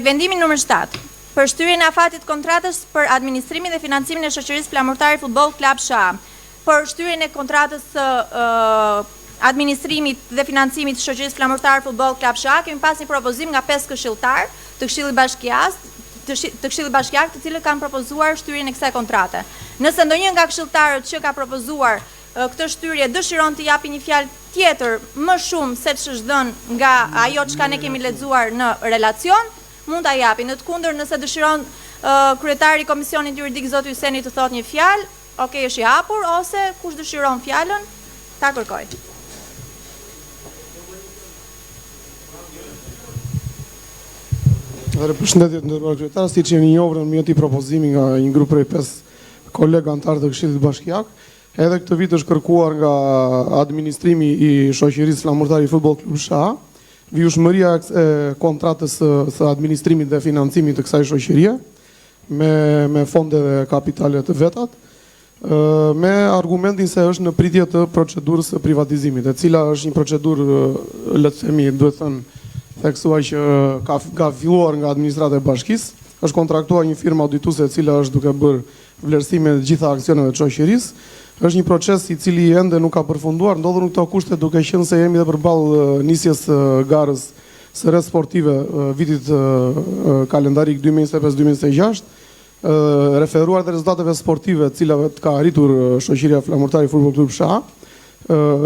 Vendimi numër 7. Për shtyrjen e afatit kontratës për administrimin dhe financimin e shoqërisë Flamurtari Futboll Klub SHA. Për shtyrjen e kontratës administrimit dhe financimit të shoqërisë Flamurtari Futboll Klub SHA, kemi pas një propozim nga 5 këshilltar të Këshillit Bashkiak, të cilët kanë propozuar shtyrjen e kësaj kontrate. Nëse ndonjë nga këshilltarët që ka propozuar këtë shtyrje dëshiron të japi një fjalë tjetër më shumë se ç'është dhënë nga ajo çka ne kemi lexuar në relacion, mund ta japi. Në të kundër, nëse dëshiron kryetari i Komisionit Juridik zoti Hyseni të thotë një fjalë, okay, është i hapur, ose kush dëshiron fjalën, ta kërkoj. Përshëndetje të nderuar kryetar, siç jeni njohur, më jeti propozimi nga një grup prej 5 kolegë antarë të Këshillit Bashkiak. Edhe këtë vit është kërkuar nga administrimi i shoqërisë Flamurtari Futboll Klub SHA vjushmëria e kontratës së administrimit dhe financimit të kësaj shoqërie me fonde dhe kapitale të vetat, me argumentin se është në pritje të procedurës së privatizimit, e cila është një procedurë, le të themi, duhet thënë theksuar që ka filluar nga administrata e bashkisë, është kontraktuar një firmë audituese e cila është duke bërë vlerësime të gjitha aksioneve të shoqërisë. Është një proces i cili ende nuk ka përfunduar, ndodhur në këto kushte duke qenë se jemi dhe përballë nisjes garës së rreth sportive vitit kalendarik 2025-2026, referuar të rezultateve sportive të cilave ka arritur shoqëria Flamurtari Futboll Klub SHA,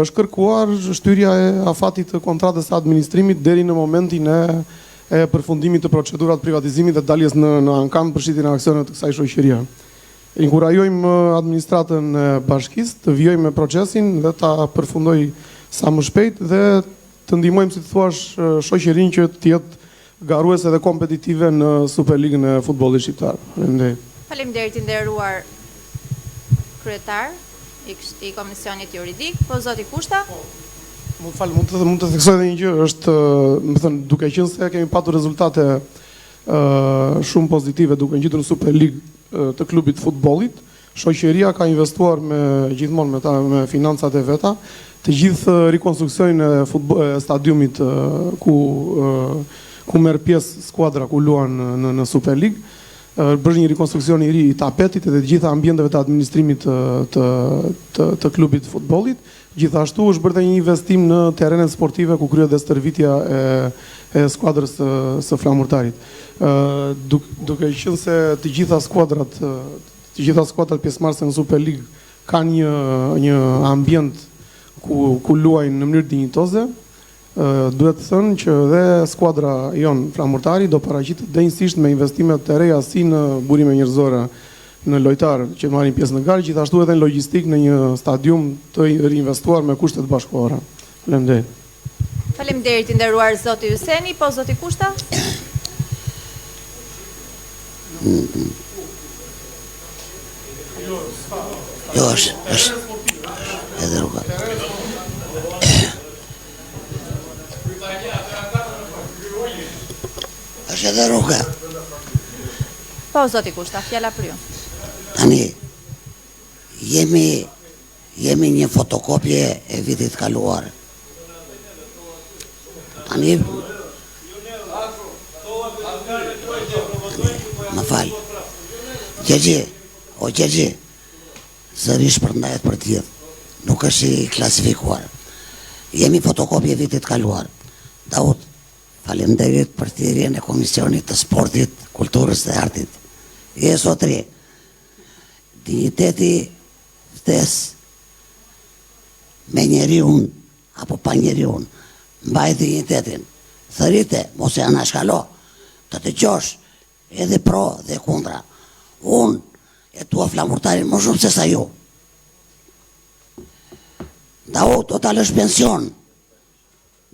është kërkuar shtyrja e afatit të kontratës së administrimit deri në momentin e përfundimit të procedurat privatizimit dhe daljes në ankan për shitjen e aksioneve të kësaj shoqërie. Inkurajojmë administratën e bashkisë të vijojë me procesin dhe ta përfundoj sa më shpejt dhe të ndihmojmë, si të thuash, shoqërinë që të jetë garuese dhe kompetitive në Superligën e futbollit shqiptar. Faleminderit i nderuar kryetar i Komisionit Juridik, po zoti Kushta. Mund të theksoj edhe një gjë, është, më thënë, duke qenë se kemi patur rezultate shumë pozitive duke ngjitur në Superligë të klubit futbollit, shoqëria ka investuar gjithmonë me financat e veta të gjithë rikonstruksionin e stadiumit ku merr pjesë skuadra ku luan në Superligë, bërë një rikonstruksion i ri i tapetit dhe të gjitha ambienteve të administrimit të klubit futbollit. Gjithashtu është bërë një investim në terrenet sportive ku kryhet dhe stërvitja e skuadrës së Flamurtarit. Duke qenë se të gjitha skuadrat pjesëmarrëse në Superligë kanë një ambient ku luajnë në mënyrë dinjitoze, duhet të thënë që dhe skuadra jon Flamurtari do paraqitet denjësisht me investimet të reja si në burime njerëzore në lojtarë që marrin pjesë në garë, gjithashtu edhe në logjistik në një stadium të reinvestuar me kushte të bashkëkohura. Faleminderit. Faleminderit i nderuar zoti Hyseni, po zoti Kushta. Jo, është edhe rruga. Është edhe rruga. Po zoti Kushta, fjala për ju. Tani, jemi një fotokopje e vitit kaluar. Tani, më falë, Gjergji, sërish përndajet për tjithë, nuk është i klasifikuar. Jemi fotokopje e vitit kaluar. Daud, faleminderit për thirrjen e Komisionit të Sportit, Kulturës dhe Artit. Sotri, digniteti vdes me njeriun apo pa njeriun, mbaj dignitetin. Thërite, mos e anashkalo, të të gjosh edhe pro dhe kundra. Unë e tua Flamurtarin më shumë se sa ju. Daud, do talësh pension,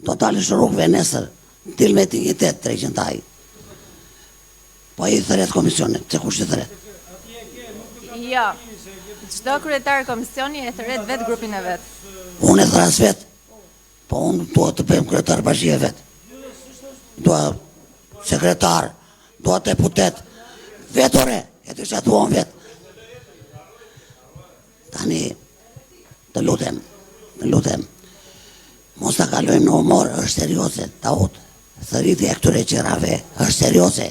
do talësh rrugëve nesër, til me dignitet 300 Po i thëret komisionit, se kush i thëret? Jo, çdo kryetar komisioni e thëret vetë grupin e vetë. Unë e thëras vetë, po unë dua të bëjmë kryetar bashkie vetë. Dua sekretar, dua deputet, vetë ore, e të që duon vetë. Tani, të lutem, mos të kalojmë në humor, është serioze, Daud, thëritja e këtyre gjërave është serioze.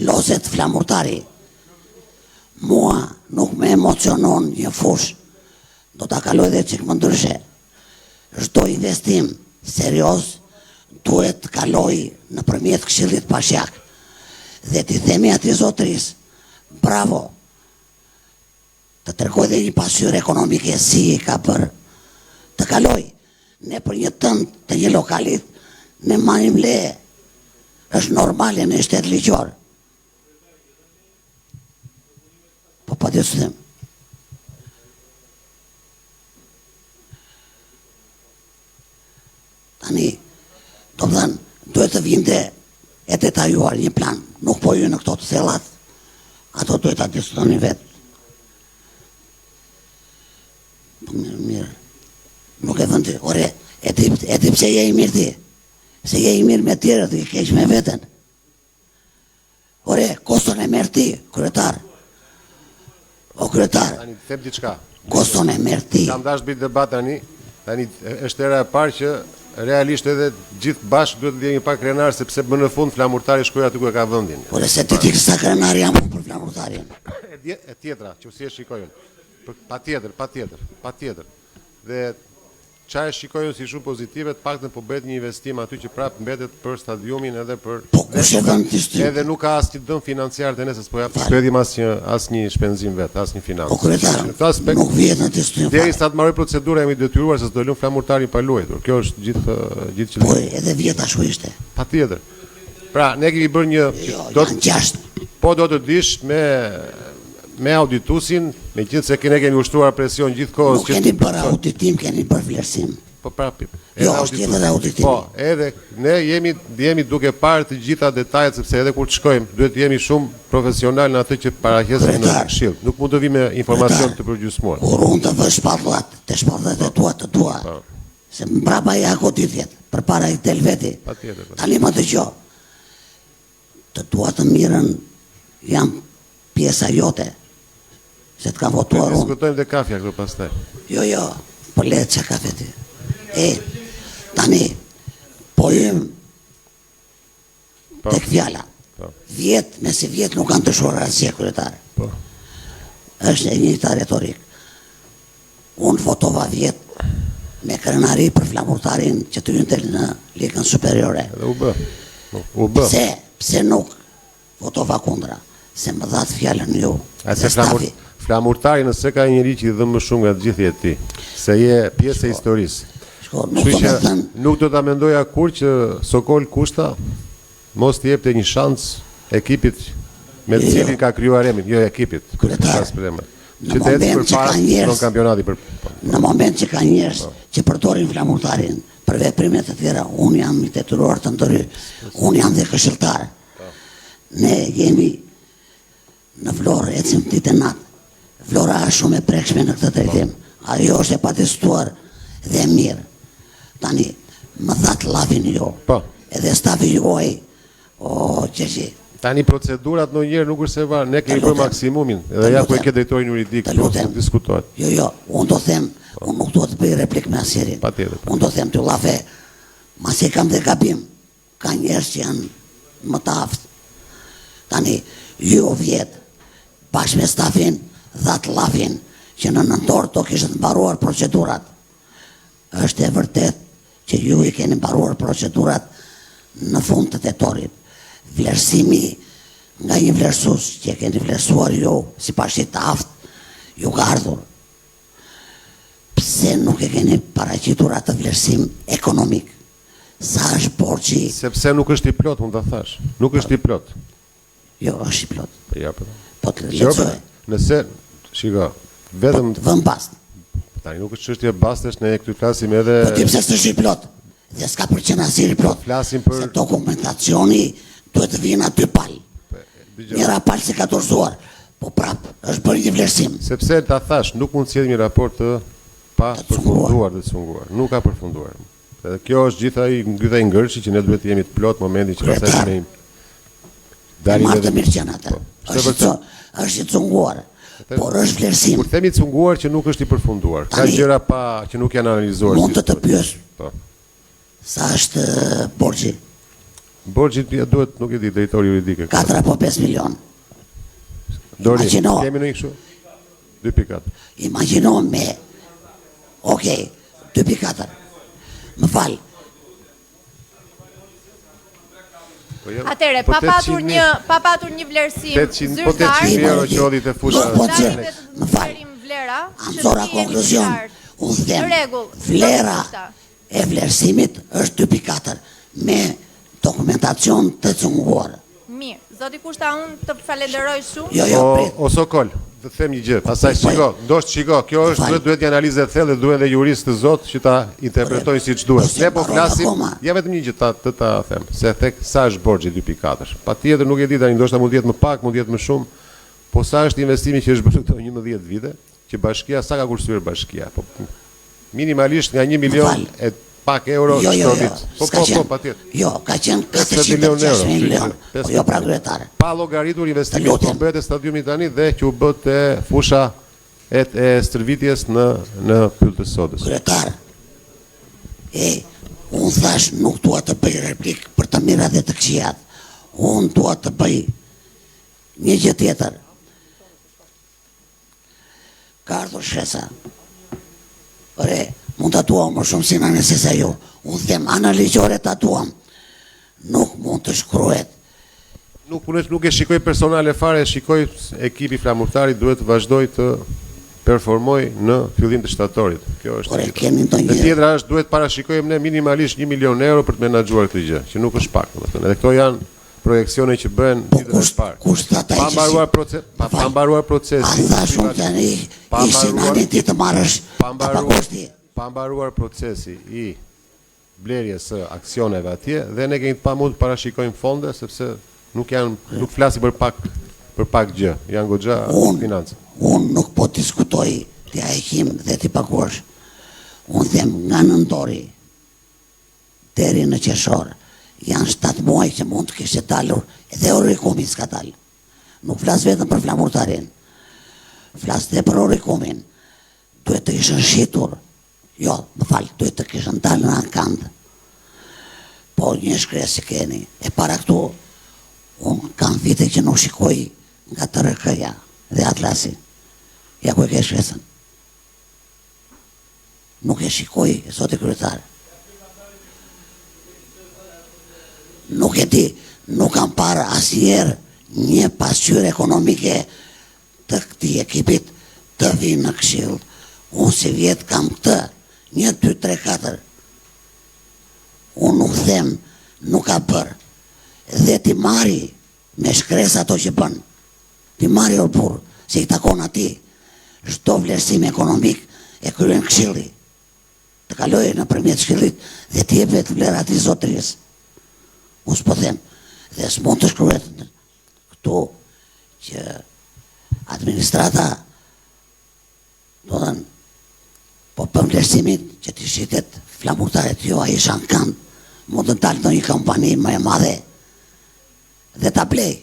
Lozet flamurtari. Mua nuk me emocionon një fush. Do ta kaloj dhe çik më ndryshe. Çdo investim serioz duhet kaloj nëpërmjet Këshillit Pashjak. Dhe ti themi atij zotëris, bravo. Të tregoj dhe një pasqyrë ekonomike si i ka bërë. Të kaloj. Ne për një tënd të një lokalit, ne marrim leje. Është normale në shtet ligjor. Po pa të them. Tani, do të thënë, duhet të vinte e detajuar një plan. Nuk po ju në këto të thellat. Ato duhet ta diskutoni vetë. Po mirë. Nuk e vëndi, ore, e ti pse je i mirë ti? Se je i mirë me tjerët, i keq me veten. Ore, koston e merr ti, kryetar. O kryetar. Tani të them diçka. Koston e merr ti. Kam dash bëj debat tani. Tani është era e parë që realisht edhe gjithë bashkë duhet të jemi pak krenar sepse më në fund flamurtari shkoi aty ku e ka vendin. Ore, se ti sa krenar jam për flamurtarin. E tjetra, që si e shikojnë. Patjetër. Dhe çfarë shikojnë si shumë pozitive, të paktën po bëhet një investim aty që prapë mbetet për stadiumin edhe për Po kush e vën ti shtrim? edhe nuk ka asnjë dëm financiar te nesër, po ja përshpëtim asnjë shpenzim vet, asnjë financë. Po kryetar, nuk vjen në ti shtrim. Derisa të marrë procedura jemi detyruar se s'do lëm flamurtarin pa luajtur. Kjo është gjithë që Po edhe vjet ashtu ishte. patjetër. Pra, ne kemi bërë një Janë 6. po do të dish me auditusin, megjithëse ne kemi ushtruar presion gjithkohës Nuk keni për auditim, keni për vlerësim. Po prapë. Jo, është tjetër auditimi. Po, edhe ne jemi duke parë të gjitha detajet sepse edhe kur të shkojmë, duhet të jemi shumë profesional në atë që paraqesim në Këshill. Nuk mund të vi me informacion të përgjysmuar. Kur unë të vë shpatullat, të shpatullat e tua të tua. Se mbrapa ja goditjet, përpara i del veti. Patjetër. Tani më dëgjoj. Të tua të mirën jam pjesa jote. Se të ka votuar unë. Diskutojmë dhe kafja këtu pastaj. Jo, po le që kafe ti. Tani, po jem tek fjala. Vjet, nëse vjet nuk kanë të shuar asje kryetar. Po. Është e njëjta retorik. Unë votova vjet me krenari për flamurtarin që të hynte në ligën superiore. Edhe u bë. Pse nuk votova kundra? Se më dhatë fjallën ju. Flamurtari nëse ka njëri që i dhe më shumë nga të gjithë jeti, se je pjesë e historisë. Nuk do ta mendoja kur që Sokol Kushta mos t'i jepte një shans ekipit me të cilin ka krijuar emrin, jo ekipit. Kryetar, Që të ecë përpara në kampionati për. Në moment që ka njerëz që përdorin flamurtarin për veprime të tjera, unë jam i detyruar të ndëry. Unë jam dhe këshilltar. Ne jemi në Vlorë, ecim ditë e natë. Vlora është shumë e prekshme në këtë drejtim. Ajo është e patestuar dhe mirë. Tani, më thatë lavin jo. Edhe stafi juaj, o qeshi. Tani procedurat në njerë nuk është se varë, ne kemi për maksimumin, edhe ja ku e ke drejtorin juridik, nuk diskutohet. Jo, unë do them, unë nuk do të bëj replik me asjerin. Unë do them të lafe, mas e kam dhe gabim, ka njerës që janë më të aftë. Tani, ju vjetë, bashkë me stafin, dhatë lafin, që në nëntor do kishtë mbaruar procedurat. Është e vërtet që ju i keni mbaruar procedurat në fund të tetorit. Vlerësimi nga një vlerësus që e keni vlerësuar ju, si pashit të aftë, ju ka ardhur. Pse nuk e keni paraqitur atë vlerësim ekonomik? Sa është borxhi? Sepse nuk është i plot, mund ta thash. Nuk është i plot. Jo, është i plot. Po të lexoj. Nëse, shiko, vetëm vëm bast. Tani nuk është çështje bastesh, ne këtu flasim edhe. Po ti pse s'është i plot? Dhe s'ka për që asnjë i plot. Flasim për se dokumentacioni duhet të vinë aty palë. Njëra palë se ka dorëzuar, po prap është bërë një vlerësim. Sepse ta thash, nuk mund të sjellë një raport të pa përfunduar dhe të cunguar. Nuk ka përfunduar. Edhe kjo është gjithaj ngërshi që ne duhet të jemi të plot momentin që pastaj ne dalim edhe mirë që ata. Është i cunguar. Por është vlerësim. Kur themi cunguar që nuk është i përfunduar, ka gjëra që nuk janë analizuar. Mund të pyes. Sa është borxhi? Borxhi duhet, nuk e di, drejtori juridike. 4 apo 5 milion. Dori, Imagjino. kemi në kështu? 2.4. Imagjino me, okej, 2.4. Më falë, Atëre, pa patur një vlerësim 800 euro që odhi të fusha. Më falë, vlera, Amzora konkluzion, unë them, vlera e vlerësimit është 2.4 me dokumentacion të cunguar. Mirë, zoti Kushta, unë të falenderoj shumë. Jo, prit. O Sokol, të them një gjë, pastaj shiko, kjo është duhet një analizë e thellë dhe duhen dhe juristë të zot që ta interpretojnë siç duhet. Ne po flasim, ja vetëm një gjë ta them, se tek sa është borxhi 2.4. Patjetër nuk e di tani, ndoshta mund të jetë më pak, mund të jetë më shumë, po sa është investimi që është bërë këto 11 vite, që bashkia sa ka kursyer bashkia, po minimalisht nga 1 milion e pak euro çdo vit. Po, patjetër. Jo, ka qenë 460 milion. Po jo pra kryetare. Pa llogaritur investimin që bëhet e stadiumit tani dhe që u bë te fusha e stërvitjes në Pyll të Sodës. Kryetar. Unë thash nuk dua të bëj replik për të mirat dhe të këqijat. Unë dua të bëj një gjë tjetër. Ka ardhur Shesa. Mund të tatuam më shumë si në nësisa ju. Unë them analigjore tatuam. Nuk mund të shkruhet. Nuk e shikoj personale fare, shikoj ekipi flamurtarit duhet të vazhdoj të performoj në fillim të shtatorit. Kjo është e tjetra është duhet parashikojmë ne minimalisht 1 milion euro për të menaxhuar këtë gjë, që nuk është pak, domethënë. Edhe këto janë projekcione që bëhen ditët e parë. Pa mbaruar procesi. A thash unë tani ishin anë ti të marrësh papagosti. Pa mbaruar procesi i blerjes së aksioneve atje dhe ne kemi pa mund të parashikojmë fonde sepse nuk flasim për pak gjë, janë goxha financë. Unë nuk po diskutoj të heqim dhe të paguash. Unë them nga nëntori deri në qershor janë 7 muaj që mund të kishte dalur edhe Orikumi s'ka dalë. Nuk flas vetëm për flamurtarin. Flas edhe për Orikumin. Duhet të ishën shitur. Jo, më falë, duhet të kishën dalë në ankand. Po një shkresë keni. E para këtu, unë kam vite që nuk shikoj nga të rëkëja dhe atlasi. Ja ku e ke shkresën. Nuk e shikoj, zoti kryetar. Nuk e di, nuk kam parë asnjëherë një pasqyrë ekonomike të këtij ekipit të vinë në këshill. Unë si vjet kam këtë, 1, 2, 3, 4. Unë nuk them, nuk ka bërë. Dhe ti marri me shkres ato që bën. Ti marri o burr, se i takon ati. Çdo vlerësim ekonomik e kryen këshilli. Të kalojë nëpërmjet këshillit dhe ti jepet vlera ati zotërisë. Unë s'po them, dhe s'mund të shkruhet këtu që administrata do të thënë po për vlerësimin që të shitet flamurtaret jo a isha në kënd, mund të dalë në një kompani më e madhe dhe ta blej.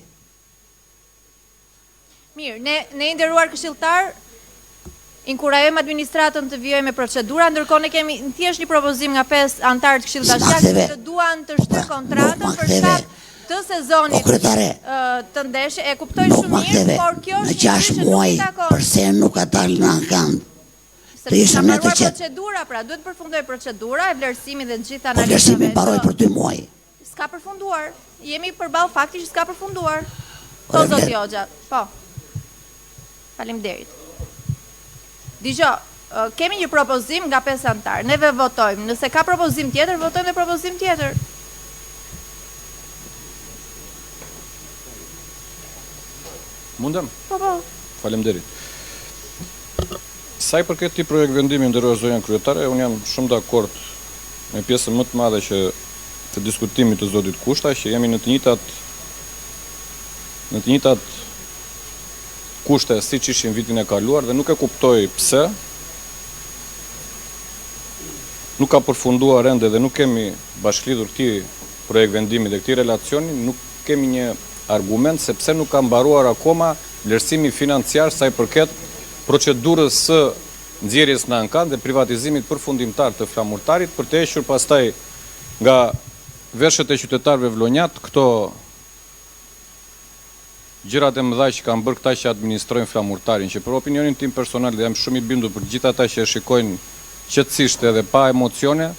Mirë, ne nderuar këshilltar, inkurajojmë administratën të vijojë me procedura, ndërkohë ne kemi thjesht një propozim nga 5 anëtarë të Këshillit Bashkiak që duan të shtyjë kontratën për shkak të sezonit të ndeshje. E kuptoj shumë mirë, por kjo është në 6 muaj përse nuk ka dalë në ankand. Të ishëm ne të qetë. Procedura, pra duhet përfundoj procedura e vlerësimit dhe të gjitha analizave. Po vlerësimi mbaroi për 2 muaj. S'ka përfunduar. Jemi përballë faktit që s'ka përfunduar. Po zoti Hoxha. Po. Faleminderit. Dgjoj, kemi një propozim nga 5 anëtar. Neve votojmë. Nëse ka propozim tjetër, votojmë dhe propozim tjetër. Mundem? Po. Faleminderit. Sa i përket këtij projekt vendimi nderuar zonja kryetare, unë jam shumë dakord me pjesën më të madhe që të diskutimit të zotit Kushta, që jemi në të njëjtat kushte siç ishin vitin e kaluar dhe nuk e kuptoj pse nuk ka përfunduar ende dhe nuk kemi bashkëlidhur këtij projekt vendimi dhe këtij relacioni, nuk kemi një argument se pse nuk ka mbaruar akoma vlerësimi financiar sa i përket procedurës së nxjerrjes në ankand dhe privatizimit përfundimtar të flamurtarit për të hequr pastaj nga veshët e qytetarëve vlonjat, këto gjërat e mëdha që kanë bërë këta që administrojnë flamurtarin, që për opinionin tim personal dhe jam shumë i bindur për gjithë ata që e shikojnë qetësisht edhe pa emocione,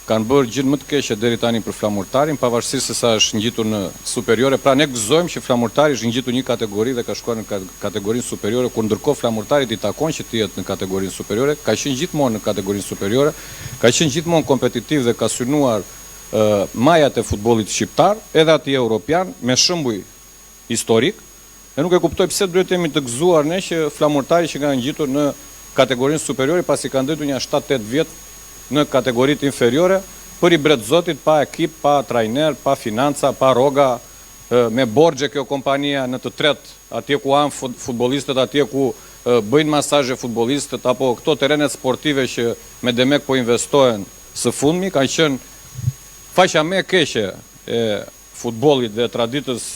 kanë bërë gjë më të keqe deri tani për flamurtarin, pavarësisht se sa është ngjitur në superiore. Pra ne gëzojmë që flamurtari është ngjitur një kategori dhe ka shkuar në kategorinë superiore, kur ndërkohë flamurtarit i takon që të jetë në kategorinë superiore, ka qenë gjithmonë në kategorinë superiore, ka qenë gjithmonë kompetitiv dhe ka synuar majat e futbollit shqiptar, edhe atij europian, me shembuj historik, dhe nuk e kuptoj pse duhet jemi të gëzuar ne që flamurtari që kanë ngjitur në kategorinë superiore pasi kanë ndërtuar një 7-8 vjet në kategoritë inferiore, për i bret zotit, pa ekip, pa trajner, pa financa, pa roga, me borxhe kjo kompania në të tretë, atje ku han futbollistët, atje ku bëjnë masazhe futbollistët, apo këto terrenet sportive që me demek po investohen së fundmi, kanë qenë faqa më e keqe e futbollit dhe traditës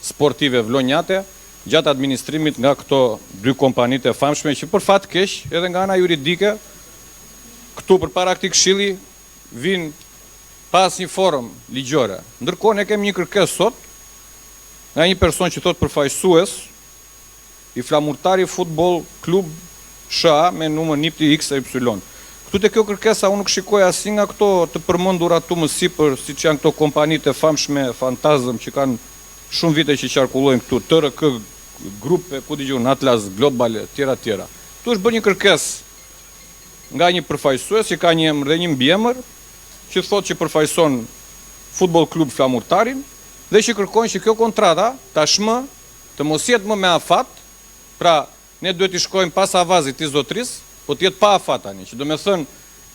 sportive vlonjate, gjatë administrimit nga këto dy kompanitë e famshme, që për fat keq edhe nga ana juridike, këtu për para këtij këshilli vinë pas një forum ligjore. Ndërkohë ne kemi një kërkesë sot nga një person që thot përfaqësues i Flamurtari Futboll Klub SHA me numër NIPTI XY. Këtu te kjo kërkesa unë nuk shikoj asnjë nga këto të përmendura tu më sipër, siç janë këto kompanitë e famshme Fantazm që kanë shumë vite që qarkullojnë këtu, TRK, grupe, ku dëgjon, Atlas Global, tjera. Këtu është bërë një kërkesë nga një përfaqësues që ka një emër dhe një mbiemër, që thotë që përfaqëson Futboll Klub Flamurtarin dhe që kërkojnë që kjo kontrata tashmë të mos jetë më me afat, pra ne duhet të shkojmë pas avazit të zotris, po të jetë pa afat tani, që do me thënë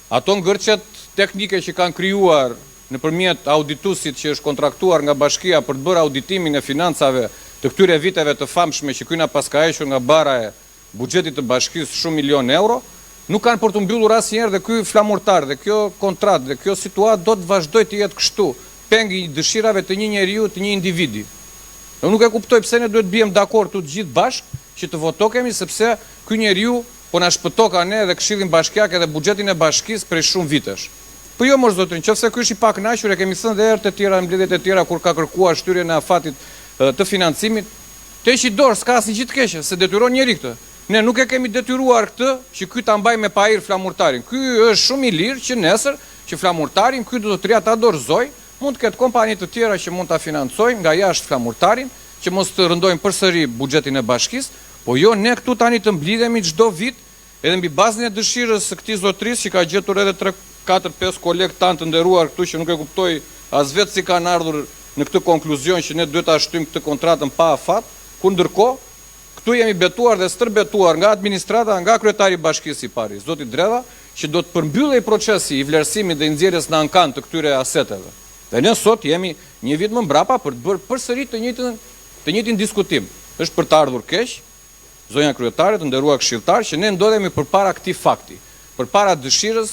ato ngërçet teknike që kanë krijuar nëpërmjet auditusit që është kontraktuar nga bashkia për të bërë auditimin e financave të këtyre viteve të famshme që kyna pas ka hequr nga bara e buxhetit të bashkisë shumë milion euro, nuk kanë për të mbyllur asnjëherë dhe ky flamurtar dhe kjo kontratë dhe kjo situatë do të vazhdojë të jetë kështu, peng i dëshirave të një njeriu, të një individi. Unë nuk e kuptoj pse ne duhet bëjmë dakord të gjithë bashkë që të votokemi, sepse ky njeriu po na shpëtoka ne dhe Këshillin Bashkiak edhe buxhetin e bashkisë prej shumë vitesh. Po jo mos zotrin, nëse ky është i pakënaqur, e kemi thënë edhe herë të tjera në mbledhjet e tjera kur ka kërkuar shtyrjen e afatit të financimit, të heqë dorë, s'ka asnjë gjë të keqe, se detyron njëri këtë. Ne nuk e kemi detyruar këtë që ky ta mbaj me pajir flamurtarin. Ky është shumë i lirë që nesër që flamurtarin ky do të tria ta dorëzoj, mund të ketë kompani të tjera që mund ta financojnë nga jashtë flamurtarin, që mos të rëndojnë përsëri buxhetin e bashkisë, po jo ne këtu tani të mblidhemi çdo vit edhe mbi bazën e dëshirës së këtij zotrisë që ka gjetur edhe 3-4-5 kolegë tanë të nderuar këtu që nuk e kuptoj as vetë si kanë ardhur në këtë konkluzion që ne duhet ta shtyjmë këtë kontratën pa afat, ku ndërkohë këtu jemi betuar dhe stërbetuar nga administrata, nga kryetari i bashkisë i pari, zoti Dreva, që do të përmbyllej procesi i vlerësimit dhe i nxjerrjes në ankan të këtyre aseteve. Dhe ne sot jemi një vit më mbrapa për të bërë përsëri të njëjtin diskutim. Është për të ardhur keq, zonja kryetare, të nderuar këshilltar, që ne ndodhemi përpara këtij fakti, përpara dëshirës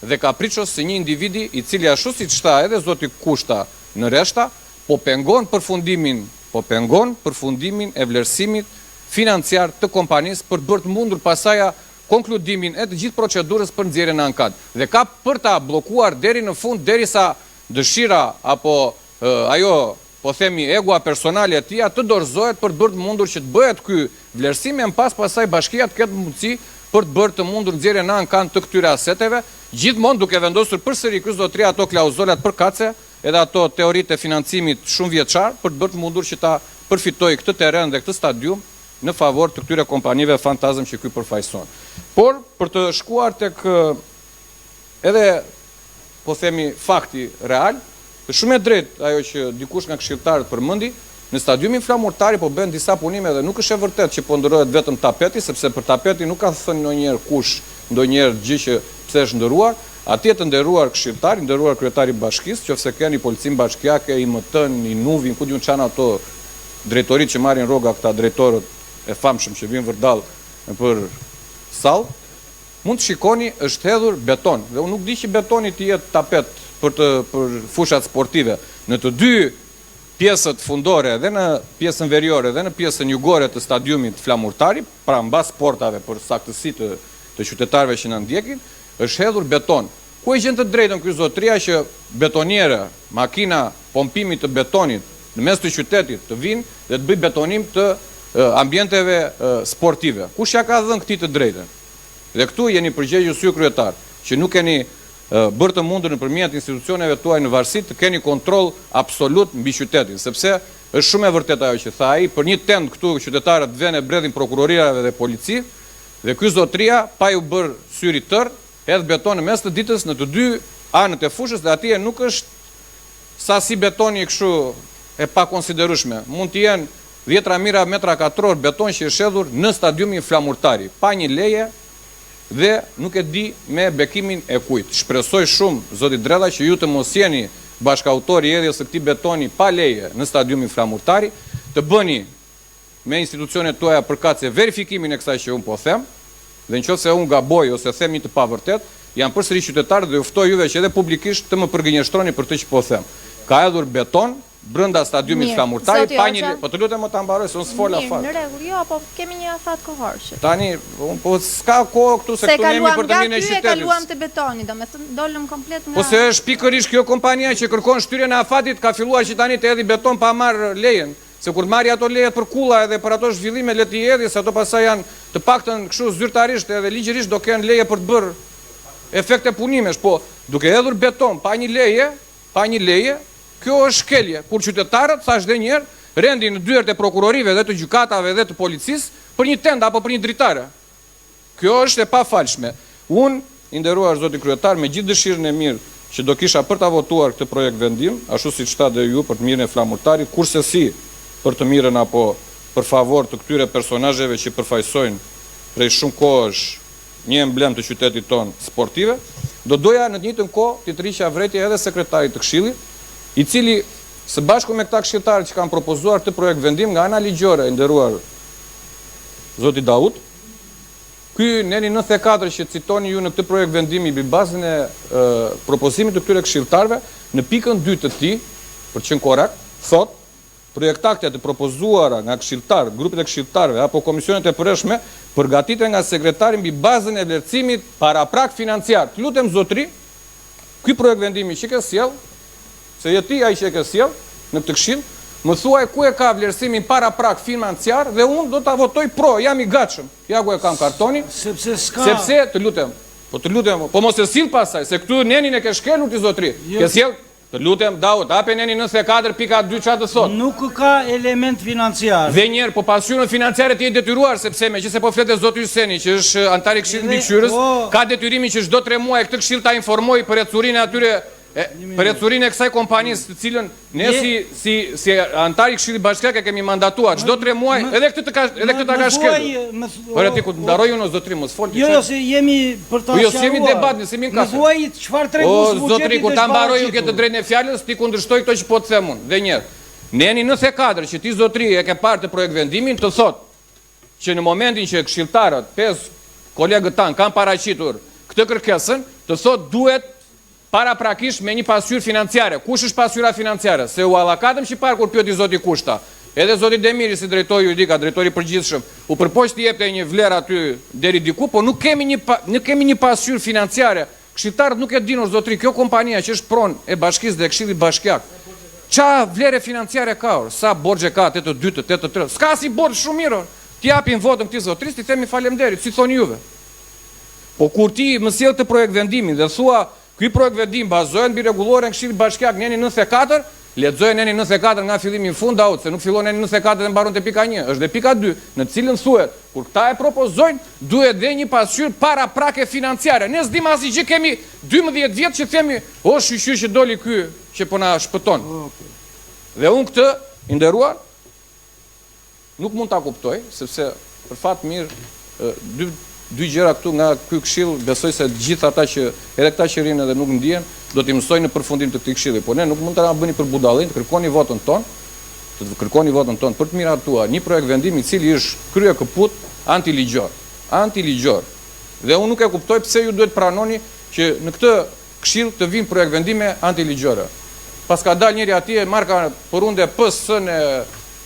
dhe kapriços së një individi i cili ashtu siç tha edhe zoti Kushta në rreshta, po pengon përfundimin e vlerësimit financiar të kompanisë për të bërë të mundur pasaja konkludimin e të gjithë procedurës për nxjerrjen në ankat. Dhe ka për ta bllokuar deri në fund, derisa dëshira apo ajo, po themi, egua personale e tij të dorëzohet për të bërë të mundur që të bëhet ky vlerësim, e pas pasaj bashkia të ketë mundësi për të bërë të mundur nxjerrjen në ankan të këtyre aseteve, gjithmonë duke vendosur përsëri ky zotëri ato klauzolat përkatëse, edhe ato teoritë e financimit shumë vjeçar për të bërë të mundur që ta përfitojë këtë terren dhe këtë stadium në favor të këtyre kompanive Fantazm që ky përfaqëson. Por për të shkuar tek edhe, po themi, fakti real, është shumë e drejtë ajo që dikush nga këshilltarët përmendi, në stadiumin Flamurtari po bën disa punime dhe nuk është e vërtetë që po ndërrohet vetëm tapeti, sepse për tapeti nuk ka thënë ndonjëherë kush, ndonjëherë gjë që pse është ndëruar. Atje të nderuar këshilltar, nderuar kryetari i bashkisë, qofse keni policinë bashkiake, IMT-n, INUV-in, ku diun çan ato drejtoritë që marrin rroga këta drejtorët e famshëm që vinë vërdall për sallë, mund të shikoni është hedhur beton. Dhe unë nuk di që betoni të jetë tapet për fushat sportive. Në të dy pjesët fundore, dhe në pjesën veriore dhe në pjesën jugore të stadiumit Flamurtari, pra mbas portave për saktësi të qytetarëve që na ndjekin, është hedhur beton. Ku Ku e gjen të drejtën ky zotëria që betoniere, makina pompimit të betonit në mes të qytetit të vinë dhe të bëj betonim të ambienteve sportive? Kush ja ka dhënë këtij të drejtën? Dhe këtu jeni përgjegjës ju kryetar, që nuk keni bërë të mundur nëpërmjet institucioneve tuaj në varësi të keni kontroll absolut mbi qytetin, sepse është shumë e vërtetë ajo që tha ai, për një tend këtu qytetarët vënë bredhin prokurorirave dhe polici, dhe ky zotëria pa ju bërë syri tërë, hedh beton në mes të ditës në të dy anët e fushës dhe atje nuk është sasi betoni kështu e pakonsiderueshme. Mund të jenë 10.000 metra katror beton që është hedhur në stadiumin Flamurtari, pa një leje dhe nuk e di me bekimin e kujt. Shpresoj shumë, zoti Dreda, që ju të mos jeni bashkautori i hedhjes së këtij betoni pa leje në stadiumin Flamurtari, të bëni me institucionet tuaja përkatëse verifikimin e kësaj që unë po them, dhe nëse unë gaboj ose them një të pavërtet, janë përsëri qytetarë dhe uftoj juve që edhe publikisht të më përgënjeshtroni për të që po them. Ka hedhur beton brenda stadiumit Flamurtari, pa një, po të lutem ta mbaroj se unë s'fol afat. Në rregull, jo, po kemi një afat kohor. Tani, po s'ka kohë këtu se këtu jemi për të mirën e qytetit. Se kaluam te betoni, domethënë dolëm komplet nga. Po se është pikërisht kjo kompania që kërkon shtyrjen e afatit, ka filluar që tani të hedhë beton pa marr lejen. Se kur marri ato lejet për kulla edhe për ato zhvillime le t'i hedhë, se ato pastaj janë të paktën kështu zyrtarisht edhe ligjërisht do kenë leje për të bërë efekte punimesh, po duke hedhur beton pa një leje, kjo është shkelje. Kur qytetarët, thash edhe një herë, rendin në dyert e prokurorive dhe të gjykatave dhe të policisë për një tend apo për një dritare. Kjo është e pafalshme. Unë, i nderuar zoti kryetar, me gjithë dëshirën e mirë që do kisha për ta votuar këtë projekt vendim, ashtu siç tha dhe ju për të mirën e Flamurtarit, kurse si për të mirën apo për favor të këtyre personazheve që përfaqësojnë prej shumë kohësh një emblem të qytetit ton sportive, do doja në të njëjtën kohë t'i tërhiqja vretje edhe sekretarit të Këshillit, i cili së bashku me këta këshilltarë që kanë propozuar këtë projekt vendim nga ana ligjore, e nderuar zoti Daud, ky neni 94 që citoni ju në këtë projekt vendimi mbi bazën e propozimit të këtyre këshilltarëve, në pikën 2 të tij, për të qenë korrekt, thotë projektaktet e propozuara nga këshilltarët, grupet e këshilltarëve apo komisionet e përhershme përgatiten nga sekretari mbi bazën e vlerësimit paraprak financiar. Të lutem zotëri, ky projekt vendimi që ke sjell, se je ti ai që e ke sjell në këtë këshill, më thuaj ku e ka vlerësimin paraprak financiar dhe unë do ta votoj pro, jam i gatshëm. Ja ku e kam kartonin. Sepse të lutem, po mos e sill pasaj, se këtu nenin e ke shkelur ti zotëri. Ke sjell. Të lutem, Daud, hape neni 94.2 çfarë të thot? Nuk ka element financiar. Dhe njerë, po pasqyrën financiare ti e detyruar, sepse me që se po fletë zoti Hyseni, që është antari këshillit mbikëqyrës, ka detyrimin që çdo 3 muaj këtë këshill ta informoj për ecurinë e atyre për ecurinë e kësaj kompanisë, të cilën ne si antari këshillit bashkiak e kemi mandatuar çdo 3 muaj, edhe këtë ta ka shkelur. Por aty ku ndaroj unë zotri mos fol ti. Jo, se jemi për ta sqaruar. Jo, jemi debat, nëse min ka. Në vuaj çfarë tregus buxhetit. O zotri, kur ta mbaroj unë këtë drejtën e fjalës, ti kundërshtoj këto që po të them unë. Dhe një herë. Neni 94 që ti zotri e ke parë të projekt vendimin, të thotë që në momentin që këshilltarët, 5 kolegët tanë kanë paraqitur këtë kërkesën, të thotë duhet paraprakisht me një pasqyrë financiare. Kush është pasqyra financiare? Se u allakatëm që parë kur pyeti zoti kushta. Edhe zoti Demiri si drejtori juridika, drejtori përgjithshëm, u përpoq të jepte një vlerë aty deri diku, po nuk kemi një pasqyrë financiare. Këshilltarët nuk e dinë zotri, kjo kompania që është pronë e bashkisë dhe Këshillit Bashkiak. Qa vlerë financiare ka orë? Sa borxhe ka 82, 83? S'ka si borxh shumë mirë. Ti japin votën këtij zotris, ti themi faleminderit, si thoni juve. Po kur ti më sjell të projekt vendimin dhe thua ky projekt vendim bazohet mbi rregulloren Këshillit Bashkiak neni 94, lexoj neni 94 nga fillimi në fund Daud, se nuk fillon neni 94 dhe mbaron te pika 1, është dhe pika 2, në cilën thuhet kur këta e propozojnë, duhet dhe një pasqyrë paraprake financiare. Ne s'dim asgjë, kemi 12 vjet që themi, o shqyqy që doli ky që po na shpëton. Dhe unë këtë, i nderuar, nuk mund ta kuptoj, sepse për fat mirë dy gjëra këtu nga ky këshill, besoj se gjithë ata që edhe këta që rinë edhe nuk ndihen, do t'i mësojnë në përfundim të këtij këshilli. Po ne nuk mund ta bëni për budallin, kërkoni votën tonë, për të miratuar një projekt vendimi i cili është krye kaput antiligjor. Dhe unë nuk e kuptoj pse ju duhet pranoni që në këtë këshill të vinë projekt vendime antiligjore. Pas ka dalë njëri atje marka përunde PS-n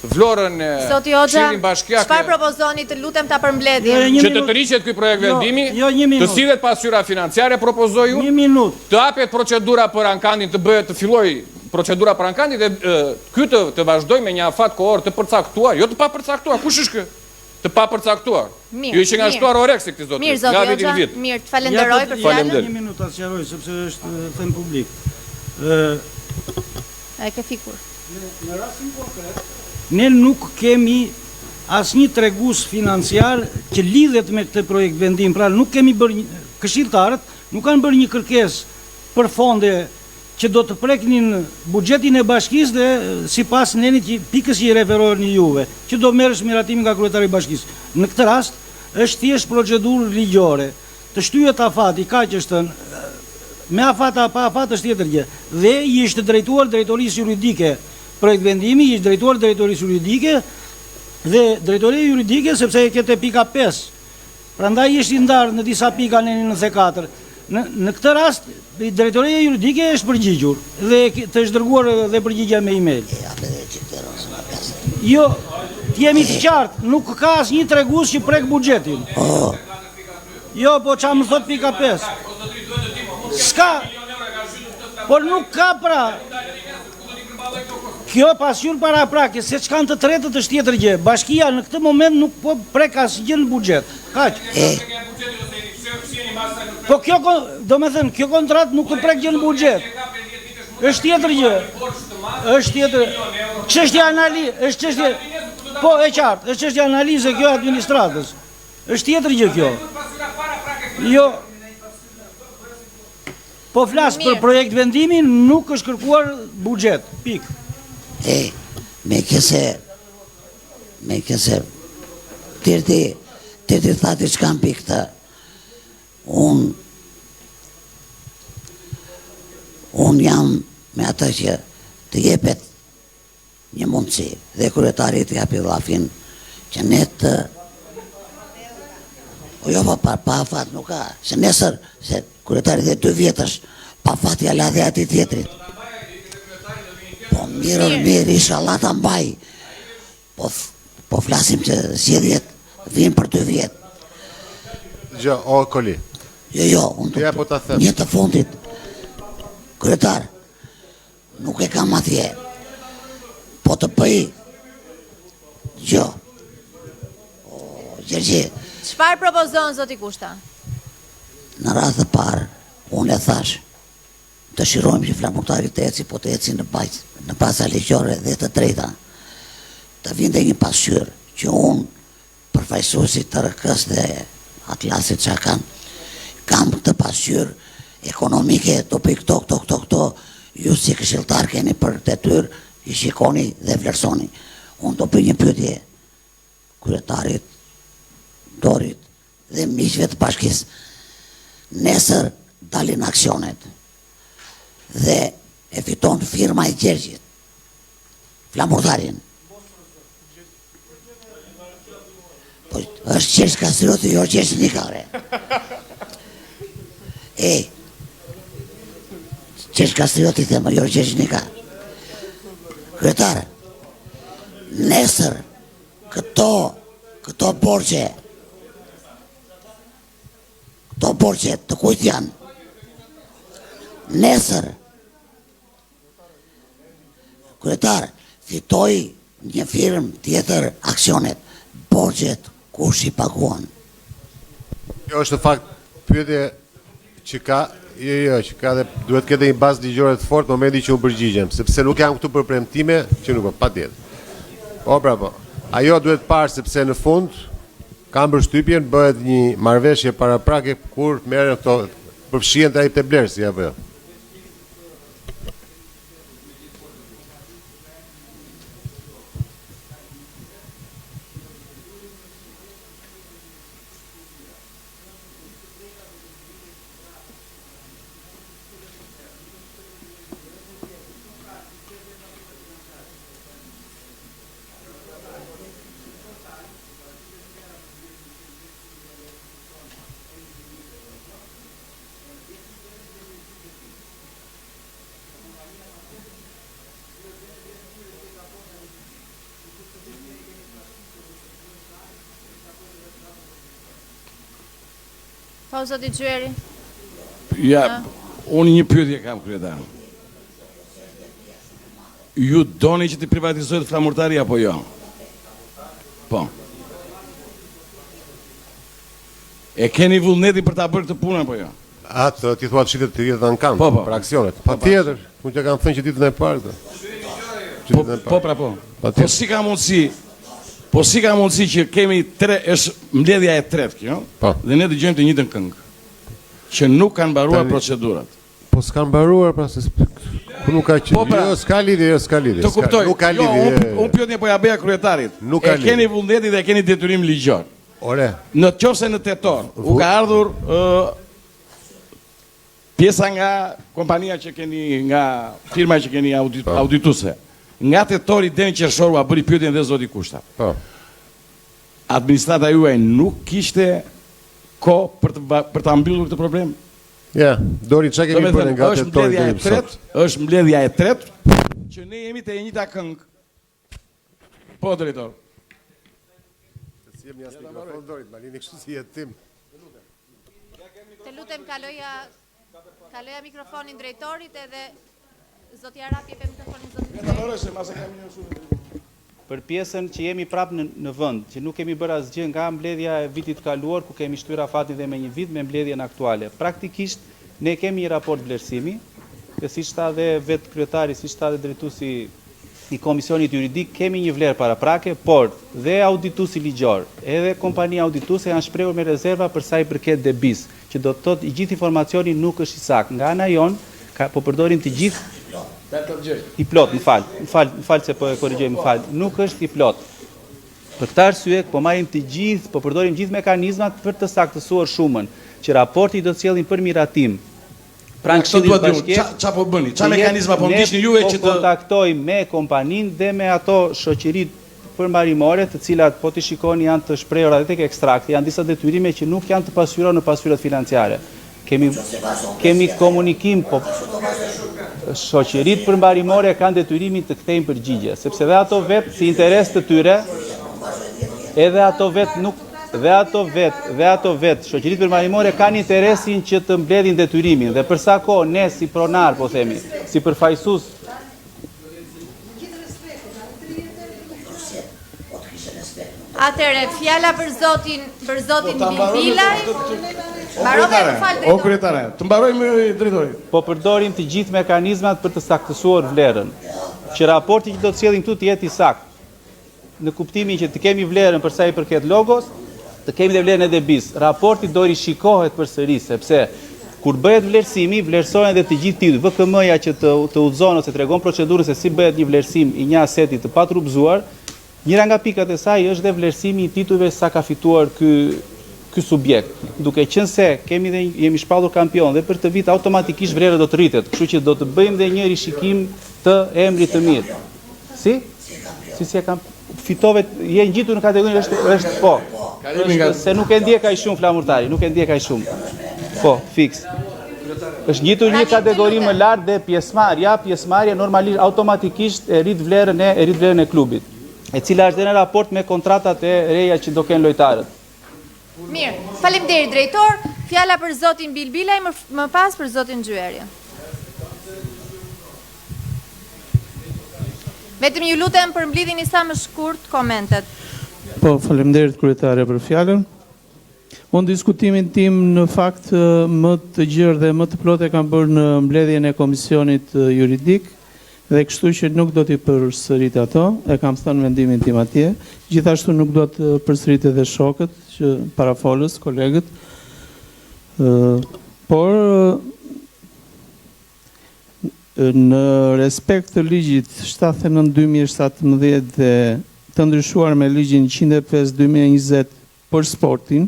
Vlorën e Zoti Hoxha, Këshillit Bashkiake. çfarë propozoni, të lutem ta përmbledhim? Që të tërhiqet ky projekt vendimi, të sillet pasqyra financiare, propozoj unë. 1 minutë. Të hapet procedura për ankandin, të filloj procedura për ankandin dhe ky të vazhdoj me një afat kohor të përcaktuar, jo të papërcaktuar. Kush është ky? Të papërcaktuar. Jo që nga shtuar Oreksi këtij zoti. Mirë, Zoti Hoxha, mirë, të falenderoj për fjalën. 1 minutë ta sqaroj sepse është them publik. E ke fikur. Në rastin konkret, ne nuk kemi asnjë tregues financiar që lidhet me këtë projekt vendim. Pra nuk kemi bërë këshilltarët nuk kanë bërë një kërkesë për fonde që do të preknin buxhetin e bashkisë dhe sipas nenit që pikës që i referoheni juve, që do merresh miratimin nga kryetari i bashkisë. Në këtë rast është thjesht procedurë ligjore. Të shtyhet afati, kaq është, me afat pa afat është tjetër gjë. Dhe i është drejtuar drejtorisë juridike projekt vendimi, i është drejtuar drejtorisë juridike dhe drejtoria juridike sepse e ketë pika 5. Prandaj është i ndarë në disa pika në 94. Në këtë rast drejtoria juridike është përgjigjur dhe të është dërguar dhe përgjigja me email. Jo, jemi të qartë, nuk ka asnjë tregues që prek buxhetin. Jo, po çfarë më thot pika 5? S'ka. Por nuk ka pra. Kjo pasqyrë para prakës, se çkan të tretët është tjetër gjë. Bashkia në këtë moment nuk po prek asgjë në buxhet. Kaq. Po kjo, do me thënë, kjo kontratë nuk të prek gjë në buxhet. Është tjetër gjë. Është tjetër. Çështja analizë, është çështje. Po e qartë, është çështja analize kjo administratës. Është tjetër gjë kjo. Jo. Po flas për projekt vendimi, nuk është kërkuar buxhet. Pikë. Me këse tërti thati që kam pikë të unë jam me ata që të jepet një mundësi dhe kryetari të japi dhafin që ne të jo pa afat nuk ka se nesër se kryetari dhe 2 vjetësh pa fat jala dhe ati tjetrit. Po mirë, inshallah ta mbaj. Po flasim që zgjedhjet vinë për 2 vjet. Gjë, o Koli. Jo, unë një të fundit. Kryetar, nuk e kam atje. Po të bëj gjë. Gjergji. Çfarë propozon zoti Kushta? Në radhë të parë, unë e thash, dëshirojmë që flamurtarit të eci, po të eci në baza ligjore dhe të drejta. Të vinde një pasqyrë që unë, përfaqësuesi të RK-s dhe Atlasit që kam të pasqyrë ekonomike, të për këto, ju si këshilltar keni për detyrë, i shikoni dhe vlerësoni. Unë të për një pyetje kryetarit, Dorit dhe miqve të bashkisë. Nesër dalin aksionet dhe e fiton firma e Gjergjit, flamurtarin. Po është Gjergj Kastrioti, jo Gjergj Nikare. Gjergj Kastrioti thema, jo Gjergj Nikare. Kryetar, nesër këto borgje të kujt janë? Nesër kryetar fitoi një firmë tjetër aksionet, borxhet kush i paguan? Kjo është fakt pyetje që ka, që ka dhe duhet këtë një bazë ligjore të fortë në momenti që unë përgjigjem, sepse nuk jam këtu për premtime që nuk patjetër. Po bravo. Ajo duhet parë sepse në fund kam përshtypjen bëhet një marrëveshje paraprake kur merren këto përfshihen ai te blersi apo jo. Po, zoti Gjyeri. Ja, unë një pyetje kam, kryetar. Ju doni që të privatizohet flamurtari apo jo? Po. E keni vullnetin për ta bërë këtë punë apo jo? Atë ti thua të shitet të rjetët në kanë, për aksionet. Patjetër, unë që kam thënë që ditën e parë. Po, pra po. Po si ka mundësi që kemi mbledhja e tretë kjo, dhe ne dëgjojmë të njëjtën këngë, që nuk kanë mbaruar procedurat. Po s'kan mbaruar, pra se nuk ka që. Jo, s'ka lidhje. Të kuptoj. Jo, unë pyetja po ja bëja kryetarit. E keni vullnetin dhe e keni detyrim ligjor. Ore. Në qofse në tetor u ka ardhur pjesa nga kompania që keni, nga firma që keni audituse, nga tetori deri qershor u a bëri pyetjen dhe zoti Kushta. Po. Administrata juaj nuk kishte kohë për ta mbyllur këtë problem? Ja, Dori, çka kemi bërë nga tetori deri më sot? Është mbledhja e tretë që ne jemi te e njëjta këngë. Po, drejtor. Si jemi as mikrofon Dorit, ma lini kështu si jetim. Të lutem kaloja mikrofonin drejtorit edhe zoti Arapi jep mikrofonin zotit. Për pjesën që jemi prapë në vend, që nuk kemi bërë asgjë nga mbledhja e vitit kaluar, ku kemi shtyr afatin dhe me një vit me mbledhjen aktuale. Praktikisht ne kemi një raport vlerësimi, dhe siç tha dhe vetë kryetari, siç tha dhe drejtuesi i komisionit juridik, kemi një vlerë paraprake, por dhe audituesi ligjor, edhe kompania audituese janë shprehur me rezerva për sa i përket debis, që do të thotë i gjithë informacioni nuk është i saktë. Nga ana jon, po përdorim të gjithë i plot, më fal se po e korrigjoj, nuk është i plot. Për këtë arsye, po marrim të gjithë, po përdorim gjithë mekanizmat për të saktësuar shumën, që raporti do të sjellin për miratim. Pranë Këshillit Bashkiak, çfarë po bëni? Çfarë mekanizma po ndiqni juve që të kontaktojmë me kompaninë dhe me ato shoqëritë përmbarimore, të cilat po ti shikoni janë të shprehura edhe tek ekstrakti, janë disa detyrime që nuk janë të pasqyruar në pasyrat financiare. Kemi komunikim, po shoqëritë përmbarimore kanë detyrimin të kthejnë përgjigje, sepse dhe ato vetë si interes të tyre, edhe ato vetë shoqëritë përmbarimore kanë interesin që të mbledhin detyrimin, dhe për sa kohë ne si pronar, po themi, si përfaqësues Atëre, fjala për zotin Bilbilaj. O kryetare, të mbarojmë drejtori. Po përdorim të gjithë mekanizmat për të saktësuar vlerën, që raporti që do të sjellim këtu të jetë i saktë. Në kuptimin që të kemi vlerën për sa i përket logos, të kemi dhe vlerën e debis. Raporti do rishikohet përsëri, sepse kur bëhet vlerësimi, vlerësohen edhe të gjithë titujt. VKM-ja që të udhëzon ose tregon procedurën se si bëhet një vlerësim i një aseti të patrupzuar, njëra nga pikat e saj është dhe vlerësimi i titujve sa ka fituar ky subjekt. Duke qenë se jemi shpallur kampion dhe për të vit automatikisht vlera do të rritet, kështu që do të bëjmë dhe një rishikim të emrit të mirë. Si e kam fitove, je ngjitur në kategorinë është po. Se nuk e ndjek aq shumë flamurtari, nuk e ndjek aq shumë. Po, fiks. Është ngjitur një kategori më lart dhe pjesëmarrja normalisht automatikisht e rrit vlerën e klubit, e cila është dhe në raport me kontratat e reja që do kenë lojtarët. Mirë, faleminderit drejtor. Fjala për zotin Bilbilaj, më pas për zotin Gjyeri. Vetëm ju lutem për mblidhini sa më shkurt komentet. Po, faleminderit kryetare për fjalën. Unë diskutimin tim në fakt më të gjerë dhe më të plotë e kam bërë në mbledhjen e komisionit juridik, dhe kështu që nuk do t'i përsërit ato, e kam thënë mendimin tim atje, gjithashtu nuk do të përsërit edhe shokët, që parafolës, kolegët, por në respekt të ligjit 79/2017 dhe të ndryshuar me ligjin 105/2020 për sportin,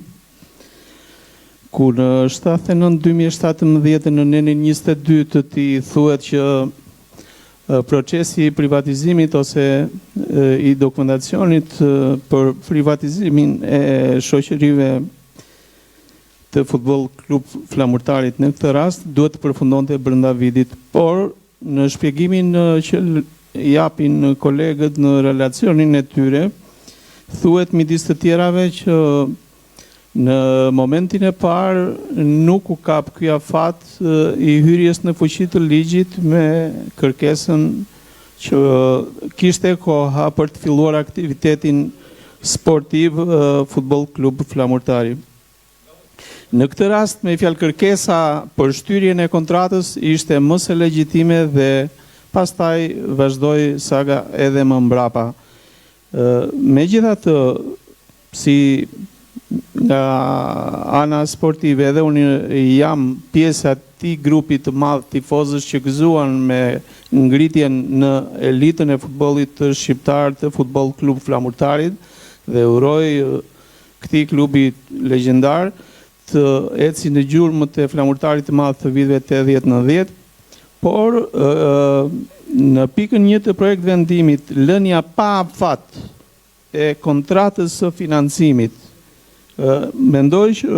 ku në 79/2017 në nenin 22 të ti thuhet që procesi i privatizimit ose i dokumentacionit për privatizimin e shoqërive të futboll klub Flamurtarit në këtë rast duhet të përfundonte brenda vitit, por në shpjegimin që japin kolegët në relacionin e tyre, thuhet midis të tjerave që Në momentin e parë nuk u kap ky afat i hyrjes në fuqi të ligjit me kërkesën që kishte koha për të filluar aktivitetin sportiv Futboll Klub Flamurtari. Në këtë rast, me fjalë kërkesa për shtyrjen e kontratës ishte më së legjitime dhe pastaj vazhdoi saga edhe më mbrapa. Megjithatë, si nga ana sportive edhe unë jam pjesë atij grupi të madh tifozësh që gëzuan me ngritjen në elitën e futbollit shqiptar të Futboll Klub Flamurtarit dhe uroj këtij klubi legjendar të eci në gjurmët e flamurtarit të madh të viteve 80-90, por në pikën 1 të projekt vendimit, lënia pa afat e kontratës së financimit, mendoj që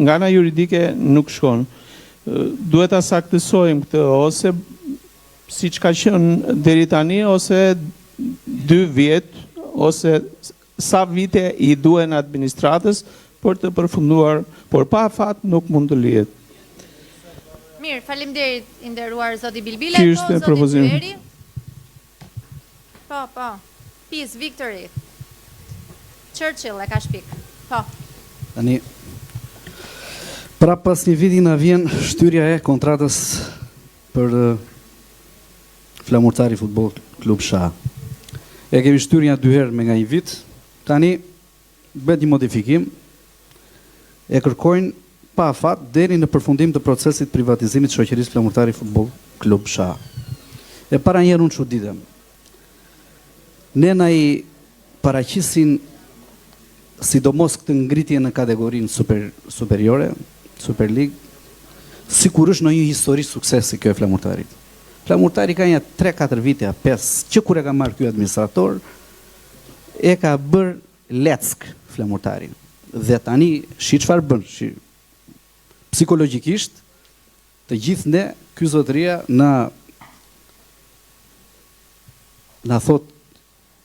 nga ana juridike nuk shkon. Duhet ta saktësojmë këtë, ose siç ka qenë deri tani, ose 2 vjet, ose sa vite i duhen administratës për të përfunduar, por pa afat nuk mund të lihet. Mirë, faleminderit i nderuar zoti Bilbile, Ky ishte propozimi. Po. Peace, victory. Churchill e ka shpik. Po. Tani, pra pas një viti na vjen shtyrja e kontratës për Flamurtari Futboll Klub SHA. E kemi shtyrja 2 herë me nga 1 vit. Tani bëhet një modifikim. E kërkojnë pa afat deri në përfundim të procesit privatizimit të shoqërisë Flamurtari Futboll Klub SHA. E para njerë unë çuditem. Ne na i paraqisin sidomos këtë ngritje në kategorinë superiore, Super League, sikur është në një histori suksesi kjo e Flamurtarit. Flamurtari ka një 3-4 vite, 5, që kur e ka marrë ky administrator, e ka bërë leck Flamurtarin. Dhe tani, shi çfarë bën, psikologjikisht, të gjithë ne, ky zotëria na thot,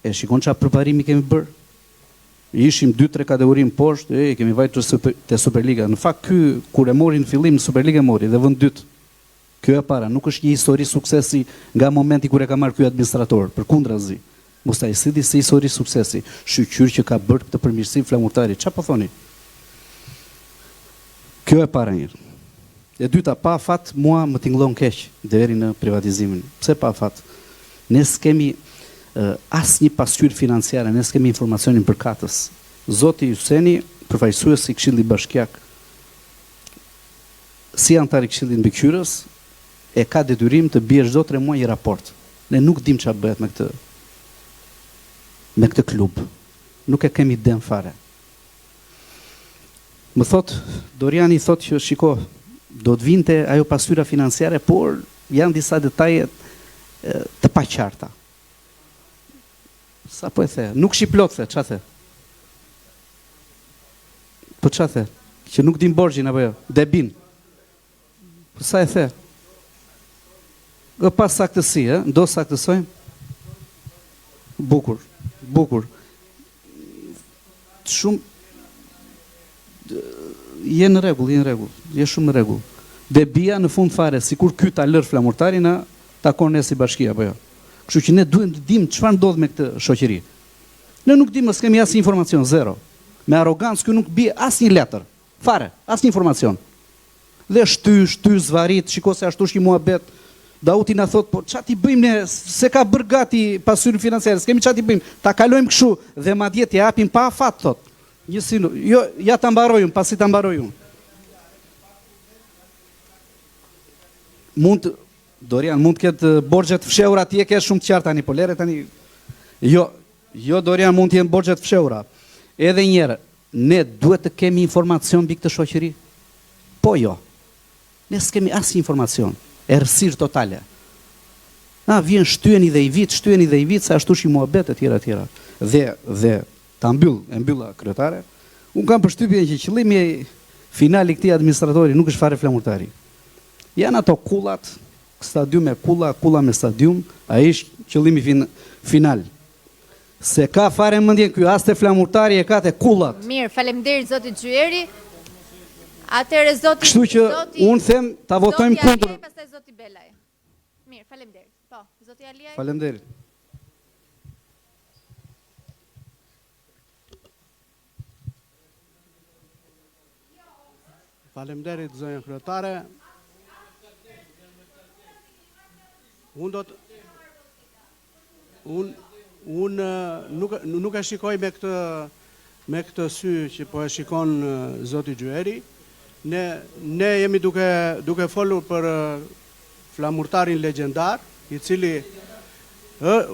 e shikon çfarë përparimi kemi bërë. Ishim 2-3 kategorinë poshtë, kemi vajtur te Superliga. Në fakt ky kur e mori në fillim në Superligë mori dhe vend 2. Kjo e para, nuk është një histori suksesi nga momenti kur e ka marrë ky administrator, përkundrazi. Mos ta sillni si histori suksesi, shqyr që ka bërë këtë përmirësim Flamurtari. Çfarë po thoni? Kjo e para një. E dyta, pa afat mua më tingëllon keq deri në privatizimin. Pse pa afat? Ne s'kemi asnjë pasqyrë financiare, ne s'kemi informacionin përkatës. Zoti Hyseni, përfaqësuesi i Këshillit Bashkiak, si antar i Këshillit Mbikëqyrës, e ka detyrim të bie çdo 3 muaj një raport. Ne nuk dim çfarë bëhet me këtë klub. Nuk e kemi idem fare. Më thot, Doriani thot që shiko, do të vinte ajo pasqyra financiare, por janë disa detaje të paqarta. Sa po e the? Nuk shi plot the, ç'a the? Po ç'a the? Që nuk dim borxhin apo jo? Debin. Po sa e the? Gë pas saktësi, ndo saktësojmë? Bukur. Shumë je në rregull, je shumë në rregull. Debia në fund fare, sikur ky ta lër Flamurtarin, takon ne si bashki apo jo. Kështu që ne duhem të dim çfarë ndodh me këtë shoqëri. Ne nuk dim, as kemi asnjë informacion, zero. Me arrogancë ky nuk bie asnjë letër. Fare, asnjë informacion. Dhe shty zvarit, shiko se ashtu është i muhabet. Dauti na thot, po ç'a ti bëjmë ne, se ka bërë gati pasurinë financiare, s'kemi ç'a ti bëjmë. Ta kalojmë kështu dhe madje t'i japim pa afat thot. Jo, ja ta mbaroj unë, pasi ta mbaroj unë. Dorian, mund të ketë borxhet fshehura, ti e ke shumë të qartë tani, po lere tani. Jo Dorian, mund të jenë borxhet fshehura. Edhe një herë, ne duhet të kemi informacion mbi këtë shoqëri. Po jo. Ne s'kemi asnjë informacion. Errësirë totale. Vjen shtyeni dhe i vit, se ashtu është i muhabet e tjera. Dhe ta mbylla kryetare. Unë kam përshtypjen që qëllimi final i këtij administratori nuk është fare Flamurtari. Janë ato kullat, stadium me kulla me stadium, ai është qëllimi final. Se ka fare mendjen ky as te flamurtari e ka te kullat. Mirë, faleminderit zoti Xhyeri. Atëre zoti. Kështu që unë them ta votojmë kundër. Pastaj zoti Belaj. Mirë, faleminderit. Po, zoti Aliaj. Faleminderit. Faleminderit zonja kryetare. Unë nuk e shikoj me këtë sy që po e shikon zoti Xhyeri. Ne jemi duke folur për flamurtarin legjendar, i cili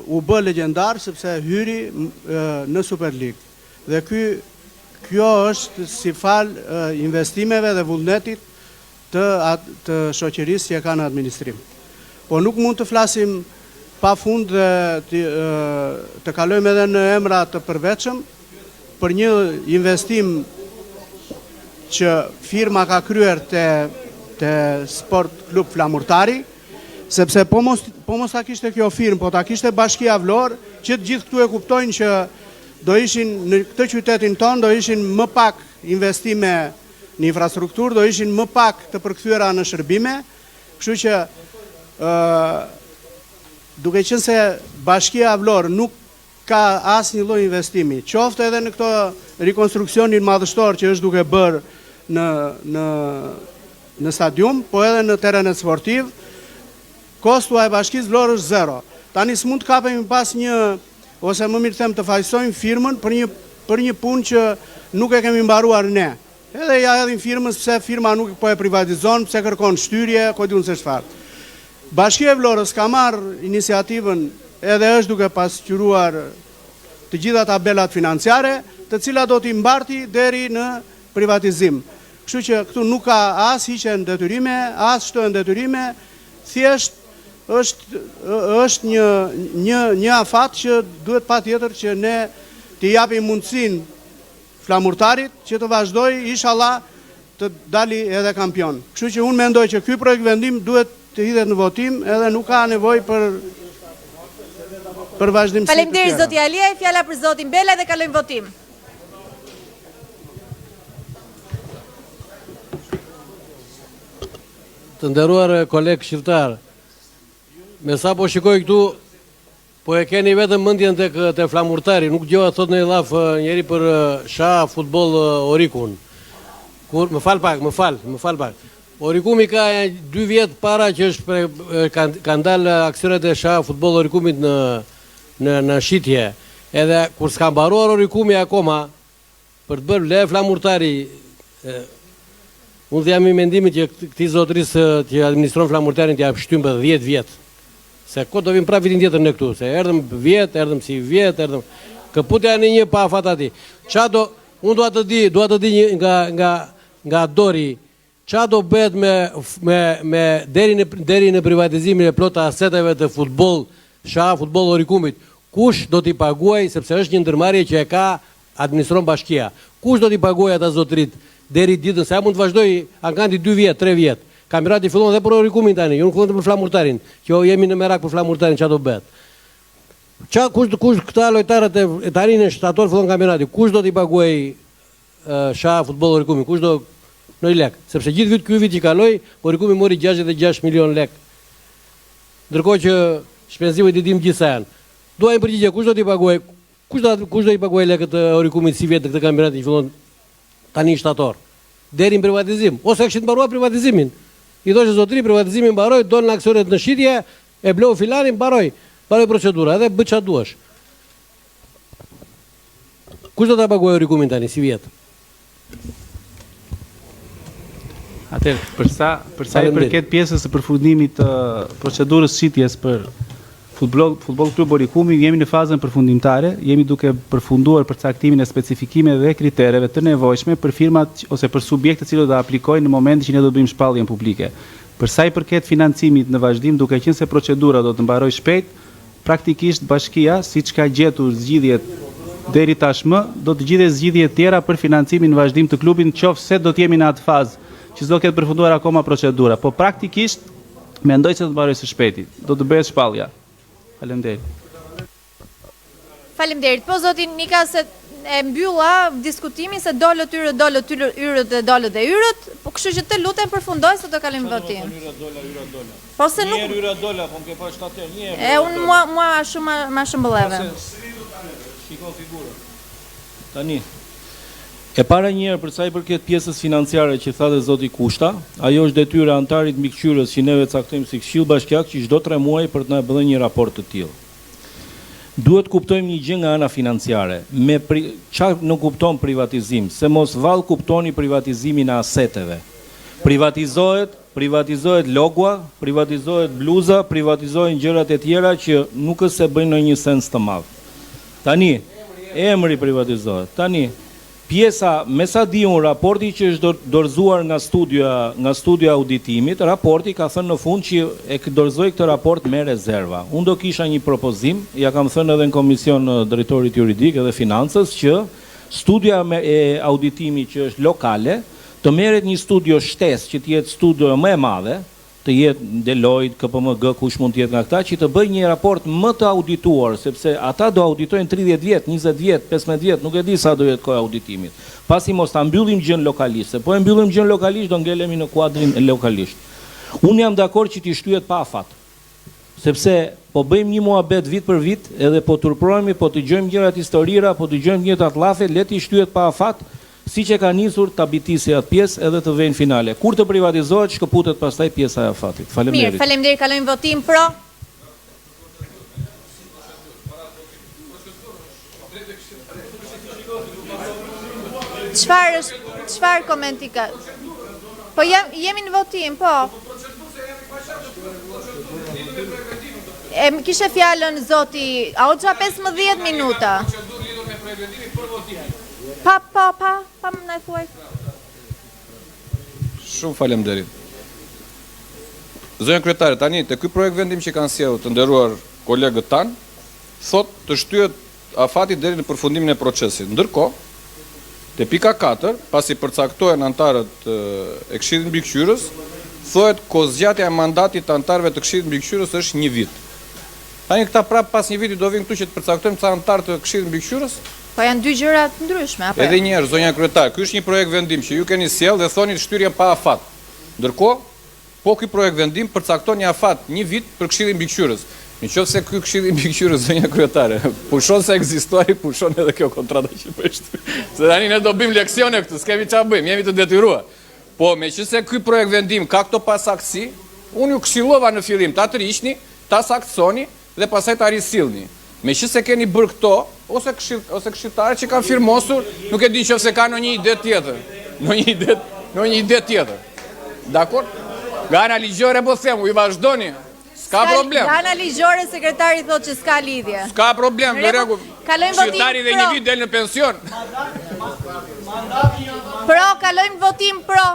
u bë legjendar sepse hyri në Super League. Dhe kjo është si fal investimeve dhe vullnetit të shoqërisë që e ka në administrim. Po nuk mund të flasim pa fund dhe të kalojmë edhe në emra të përveçëm për një investim që firma ka kryer te Sport Klub Flamurtari, sepse po mos ta kishte kjo firmë, po ta kishte Bashkia Vlorë, që të gjithë këtu e kuptojnë që do ishin në këtë qytetin tonë, do ishin më pak investime në infrastrukturë, do ishin më pak të përkthyera në shërbime, kështu që duke qenë se Bashkia Vlorë nuk ka asnjë lloj investimi, qoftë edhe në këto rekonstruksionin madhështor që është duke bërë në stadium, po edhe në terenet sportiv, kostu e Bashkisë Vlorë është zero. Tani s'mund të kapemi pas një, ose më mirë them të fajsojmë firmën për një punë që nuk e kemi mbaruar ne. Edhe ja edhin firmës pse firma nuk po e privatizon, pse kërkon shtyrje, ko diun se çfarë. Bashkia e Vlorës ka marrë iniciativën edhe është duke pasqyruar të gjitha tabelat financiare, të cilat do t'i mbarti deri në privatizim. Kështu që këtu nuk ka as hiqje në detyrime, as shtojnë në detyrime, thjesht është një afat që duhet patjetër që ne t'i japim mundësinë flamurtarit që të vazhdoj, inshallah, të dali edhe kampion. Kështu që unë mendoj që ky projekt vendim duhet të hidhet në votim edhe nuk ka nevojë për vazhdimsi. Faleminderit zoti Aliaj, fjala për zotin Belaj dhe kalojmë votim. Të nderuar koleg shqiptar, me sa po shikoj këtu, po e keni vetëm mendjen te flamurtari, nuk dëgjova thot në llaf njëri për Sha Futboll Orikun. Kur më fal pak. Orikumi ka 2 vjet para që kanë dalë aksionet e Sha Futboll Orikumit në shitje. Edhe kur s'ka mbaruar Orikumi akoma për të bërë le flamurtari, unë jam i mendimit që këtij zotërisë që administron flamurtarin t'ia shtym për 10 vjet. Se ko do vim prap vitin tjetër në këtu, se erdhëm vjet, erdhëm si vjet, erdhëm këputja në një pa afat aty. Unë dua të di nga Dori, qa do bëhet me deri në privatizimin e plot aseteve të futboll, Sha Futboll Orikumit, kush do t'i paguaj, sepse është një ndërmarrje që e ka administron Bashkia, kush do t'i paguaj ata zotërit deri ditën, se mund të vazhdoj ankanti 2 vjet, 3 vjet, kampionati fillon dhe për Orikumin tani, jo nuk fillon për flamurtarin, që jemi në merak për flamurtarin, qa do bëhet. Kush këta lojtarët e tani në shtator fillon kampionati, kush do t'i paguaj Sha Futboll Orikumit, kush do në lek, sepse gjithë ky vit që kaloi, Orikumi mori 66 milion lek. Ndërkohë që shpenzimet i dim gjithsa janë. Duajmë përgjigje, kush do t'i paguaj? Kush do i paguaj lekët e Orikumit si vjet në këtë kampionat që fillon tani shtator? Deri në privatizim, ose kishin mbaruar privatizimin. I thoshte zotëri privatizimin mbaroi, dolën aksionet në shitje, e bleu filanin, mbaroi procedura, edhe bëj çfarë duash. Kush do ta paguaj Orikumin tani si vjet? Atëherë, përsa i përket pjesës së përfundimit të procedurës shitjes për Futboll Klub Orikumi, jemi në fazën përfundimtare, jemi duke përfunduar përcaktimin e specifikimeve dhe kritereve të nevojshme për firmat ose për subjektet që do të aplikojnë në momentin që ne do bëjmë shpalljen publike. Përsa i përket financimit në vazhdim, duke qenë se procedura do të mbarojë shpejt, praktikisht Bashkia, siç ka gjetur zgjidhjet deri tashmë, do të gjidhe zgjidhje tjera për financimin në vazhdim të klubin, qofse do të jemi në atë fazë që s'do ketë përfunduar akoma procedura, po praktikisht mendoj se do të mbarojë së shpejti, do të bëhet shpallja. Faleminderit. Faleminderit. Po zoti Nika se e mbylla diskutimin se dolët yrët dhe dolët dhe yrët, po kështu që të lutem përfundoj se do kalojmë votim. Po se nuk yrët dola, po më ke pa 7 herë. E unë mua shumë ma shëmbëlleve. Shiko figurën. Tani, e para njëherë për sa i përket pjesës financiare që tha dhe zoti Kushta, ajo është detyra antarit mbikëqyrës që neve caktojmë si Këshill Bashkiak që çdo 3 muaj për të na dhënë një raport të tillë. Duhet kuptojmë një gjë nga ana financiare. Çfarë nuk kupton privatizim, se mos vallë kuptoni privatizimin e aseteve. Privatizohet logua, privatizohet bluza, privatizohen gjërat e tjera që nuk është se bëjnë në një sens të madh. Tani, emri privatizohet. Tani, pjesa, me sa di unë, raporti që është dorëzuar nga studia auditimit, raporti ka thënë në fund që e dorëzoi këtë raport me rezerva. Unë do kisha një propozim, ja kam thënë edhe në komision drejtorit juridik edhe financës, që studia e auditimi që është lokale, të merret një studio shtesë që të jetë studio më e madhe, të jetë Deloitte, KPMG, kush mund të jetë nga këta, që të bëjë një raport më të audituar, sepse ata do auditojnë 30 vjet, 20 vjet, 15 vjet, nuk e di sa do jetë koha auditimit. Pasi mos ta mbyllim gjën lokalisht, se po e mbyllim gjën lokalisht do ngelemi në kuadrin lokalisht. Unë jam dakord që t'i shtyhet pa afat. Sepse po bëjmë një muhabet vit për vit, edhe po turprohemi, po dëgjojmë gjërat historira, po dëgjojmë gjërat llafe, le t'i shtyhet pa afat. Siç e ka nisur ta bitisi atë pjesë edhe të vënë finale. Kur të privatizohet, shkëputet pastaj pjesa e afatit. Faleminderit. Mirë, faleminderit. Kalojmë votim pro. Çfarë komenti ka? Po jemi në votim, po. Kishe fjalën zoti Auxha 15 minuta. Pa më në thuaj. Shumë faleminderit. Zonja kryetare, tani te ky projekt vendim që kanë sjellë të nderuar kolegët tan, thot të shtyhet afati deri në përfundimin e procesit. Ndërkohë, te pika 4, pasi përcaktohen antarët e Këshillit Mbikëqyrës, thohet kozgjatja e mandatit të antarëve të Këshillit Mbikëqyrës është 1 vit. Tani këta prapë pas 1 viti do vinë këtu që të përcaktojmë ca antarë të Këshillit Mbikëqyrës? Po janë 2 gjëra të ndryshme, apo? Edhe një herë, zonja kryetar, ky është një projekt vendim që ju keni sjellë dhe thoni shtyrje pa afat. Ndërkohë, po ky projekt vendim përcakton një afat 1 vit për Këshillin Mbikëqyrës. Nëse ky Këshilli Mbikëqyrës, zonja kryetare, pushon se ekzistoi, pushon edhe kjo kontrata që po është. Se tani ne do bëjmë leksione këtu, s'kemi çfarë bëjmë, jemi të detyruar. Po meqense ky projekt vendim ka këto pasaktësi, unë ju këshillova në fillim ta tërhiqni, ta saktësoni dhe pastaj ta risillni. Meqense keni bërë këto, ose këshilltarë që kanë firmosur, nuk e di nëse kanë një ide tjetër. Në një ide tjetër. Dakor? Nga ana ligjore po them, ju vazhdoni. S'ka problem. Nga ana ligjore sekretari thotë që s'ka lidhje. S'ka problem, në rregull. Kalojmë votim. Këshilltari dhe 1 vit del në pension. Pro, kalojmë votim pro.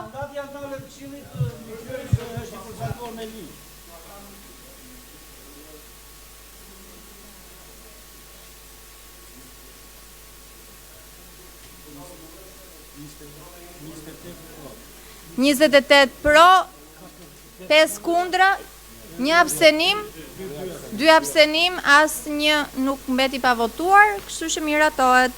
Njëzet pro, 5 kundra, 1 abstenim, 2 abstenim, as një nuk mbeti pa votuar, kështu që miratohet.